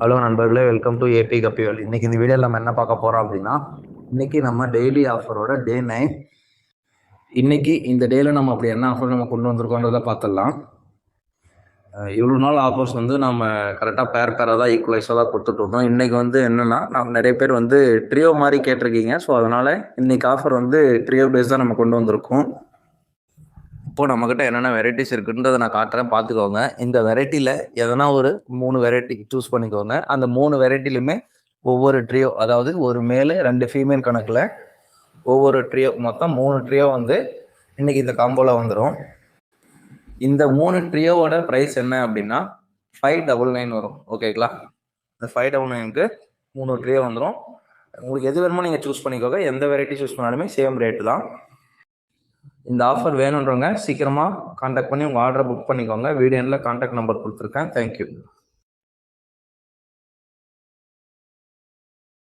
Hello நண்பர்களே, welcome to AB கப்பிவல். இன்னைக்கு இந்த வீடியோவில் நம்ம என்ன பார்க்க போகிறோம் அப்படின்னா, இன்னைக்கு நம்ம டெய்லி ஆஃபரோட டே 9. இன்னைக்கு இந்த டேல நம்ம அப்படி என்ன ஆஃபர் நம்ம கொண்டு வந்திருக்கோன்றதை பார்த்துடலாம். இவ்வளோ நாள் ஆஃபர்ஸ் நம்ம கரெக்டாக பேராக தான் ஈக்குவலைஸாக தான் கொடுத்துட்ருந்தோம். இன்றைக்கி என்னென்னா, நம்ம நிறைய பேர் ட்ரியோ மாதிரி கேட்டிருக்கீங்க. ஸோ அதனால் இன்றைக்கி ஆஃபர் ட்ரியோ பேஸ் தான் நம்ம கொண்டு வந்திருக்கோம். இப்போது நம்மக்கிட்ட என்னென்ன வெரைட்டிஸ் இருக்குன்றதை நான் காட்டுறேன், பார்த்துக்கோங்க. இந்த வெரைட்டியில் எதனா ஒரு 3 வெரைட்டி சூஸ் பண்ணிக்கோங்க. அந்த 3 வெரைட்டிலுமே ஒவ்வொரு ட்ரியோ, அதாவது ஒரு மேலு 2 ஃபீமேல் கணக்கில் ஒவ்வொரு ட்ரியோ, மொத்தம் 3 ட்ரியோ இன்றைக்கி இந்த காம்போவில் வந்துடும். இந்த 3 ட்ரியோவோட ப்ரைஸ் என்ன அப்படின்னா 599 வரும். ஓகேங்களா? இந்த 599க்கு 3 ட்ரியோ வந்துடும். உங்களுக்கு எது வேணுமோ நீங்கள் சூஸ் பண்ணிக்கோங்க. எந்த வெரைட்டி சூஸ் பண்ணாலுமே சேம் ரேட்டு தான். இந்த ஆஃபர் வேணுன்றவங்க சீக்கிரமாக கான்டாக்ட் பண்ணி உங்கள் ஆர்டரை புக் பண்ணிக்கோங்க. வீடியோவில் கான்டாக்ட் நம்பர் கொடுத்துருக்கேன். தேங்க்யூ.